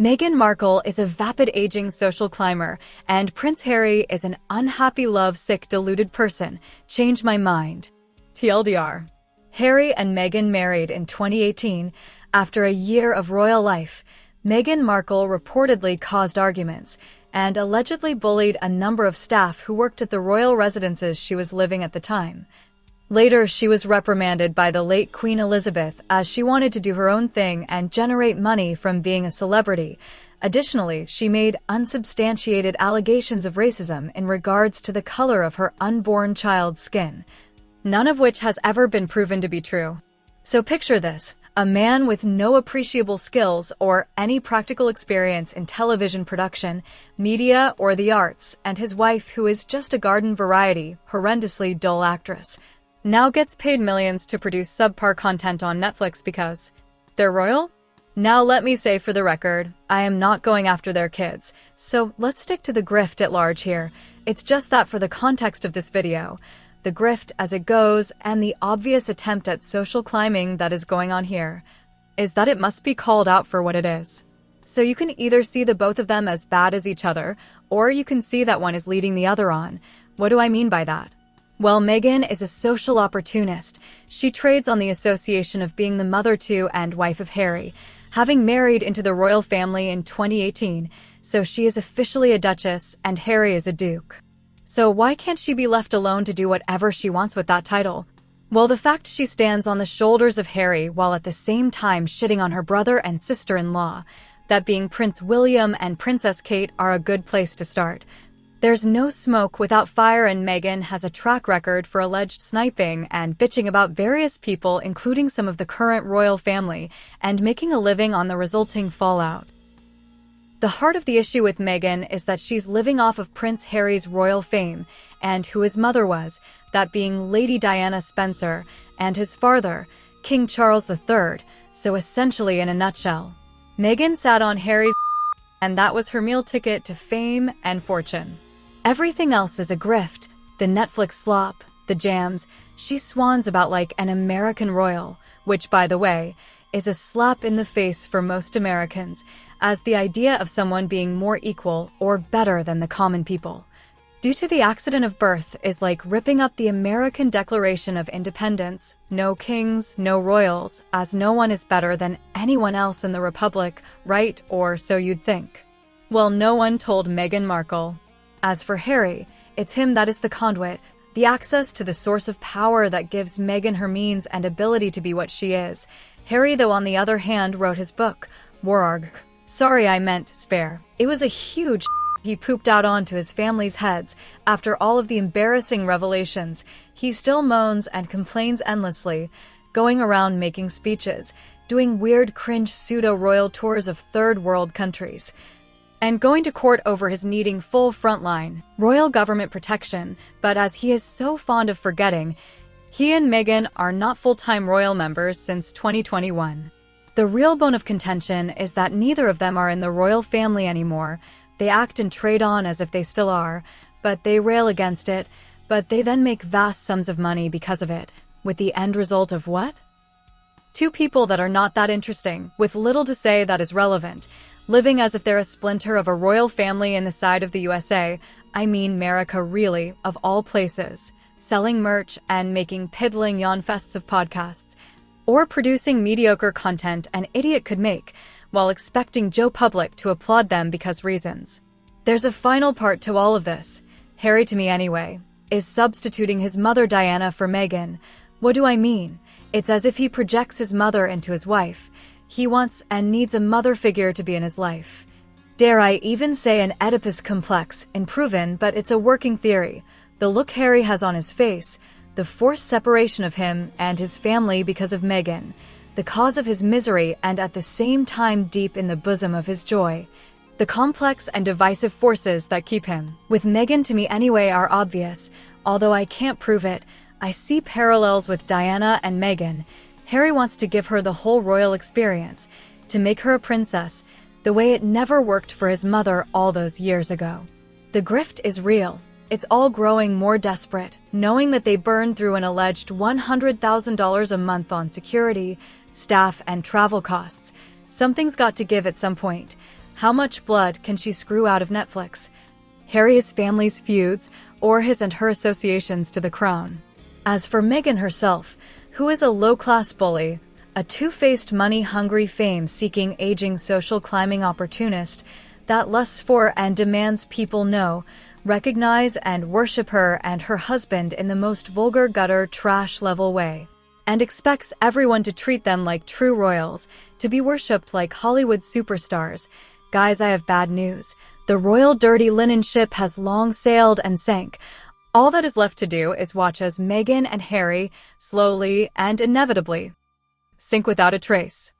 Meghan Markle is a vapid aging social climber, and Prince Harry is an unhappy love-sick deluded person. Change my mind. TLDR. Harry and Meghan married in 2018. After a year of royal life, Meghan Markle reportedly caused arguments and allegedly bullied a number of staff who worked at the royal residences she was living at the time. Later, she was reprimanded by the late Queen Elizabeth as she wanted to do her own thing and generate money from being a celebrity. Additionally, she made unsubstantiated allegations of racism in regards to the color of her unborn child's skin, none of which has ever been proven to be true. So picture this. A man with no appreciable skills or any practical experience in television production, media, or the arts, and his wife, who is just a garden variety, horrendously dull actress, now gets paid millions to produce subpar content on Netflix because they're royal? Now let me say for the record, I am not going after their kids, so let's stick to the grift at large here. It's just that for the context of this video, the grift as it goes, and the obvious attempt at social climbing that is going on here, is that it must be called out for what it is. So you can either see the both of them as bad as each other, or you can see that one is leading the other on. What do I mean by that? Well, Meghan is a social opportunist. She trades on the association of being the mother to and wife of Harry, having married into the royal family in 2018, so she is officially a duchess and Harry is a duke. So why can't she be left alone to do whatever she wants with that title? Well, the fact she stands on the shoulders of Harry while at the same time shitting on her brother and sister-in-law, that being Prince William and Princess Kate, are a good place to start. There's no smoke without fire, and Meghan has a track record for alleged sniping and bitching about various people, including some of the current royal family, and making a living on the resulting fallout. The heart of the issue with Meghan is that she's living off of Prince Harry's royal fame and who his mother was, that being Lady Diana Spencer, and his father, King Charles III, so essentially in a nutshell, Meghan sat on Harry's and that was her meal ticket to fame and fortune. Everything else is a grift, the Netflix slop, the jams, she swans about like an American royal, which, by the way, is a slap in the face for most Americans, as the idea of someone being more equal or better than the common people, due to the accident of birth, is like ripping up the American Declaration of Independence. No kings, no royals, as no one is better than anyone else in the Republic, right? Or so you'd think. Well, no one told Meghan Markle. As for Harry, it's him that is the conduit, the access to the source of power that gives Meghan her means and ability to be what she is. Harry, though, on the other hand, wrote his book, Wararg. Sorry, I meant spare. It was a huge he pooped out onto his family's heads. After all of the embarrassing revelations, he still moans and complains endlessly, going around making speeches, doing weird cringe pseudo-royal tours of third world countries, and going to court over his needing full frontline royal government protection. But as he is so fond of forgetting, he and Meghan are not full-time royal members since 2021. The real bone of contention is that neither of them are in the royal family anymore. They act and trade on as if they still are, but they rail against it, but they then make vast sums of money because of it, with the end result of what? Two people that are not that interesting, with little to say that is relevant, living as if they're a splinter of a royal family in the side of the USA, I mean America really, of all places, selling merch and making piddling yawn-fests of podcasts, or producing mediocre content an idiot could make, while expecting Joe Public to applaud them because reasons. There's a final part to all of this. Harry, to me anyway, is substituting his mother Diana for Meghan. What do I mean? It's as if he projects his mother into his wife. He wants and needs a mother figure to be in his life. Dare I even say an Oedipus complex, unproven, but it's a working theory. The look Harry has on his face, the forced separation of him and his family because of Meghan, the cause of his misery and at the same time deep in the bosom of his joy. The complex and divisive forces that keep him with Meghan, to me anyway, are obvious. Although I can't prove it, I see parallels with Diana and Meghan. Harry wants to give her the whole royal experience, to make her a princess, the way it never worked for his mother all those years ago. The grift is real. It's all growing more desperate, knowing that they burned through an alleged $100,000 a month on security, staff, and travel costs. Something's got to give at some point. How much blood can she screw out of Netflix? Harry's family's feuds, or his and her associations to the crown? As for Meghan herself, who is a low-class bully, a two-faced money-hungry fame-seeking aging social climbing opportunist that lusts for and demands people know, recognize and worship her and her husband in the most vulgar gutter trash-level way, and expects everyone to treat them like true royals, to be worshipped like Hollywood superstars. Guys, I have bad news. The royal dirty linen ship has long sailed and sank. All that is left to do is watch as Meghan and Harry slowly and inevitably sink without a trace.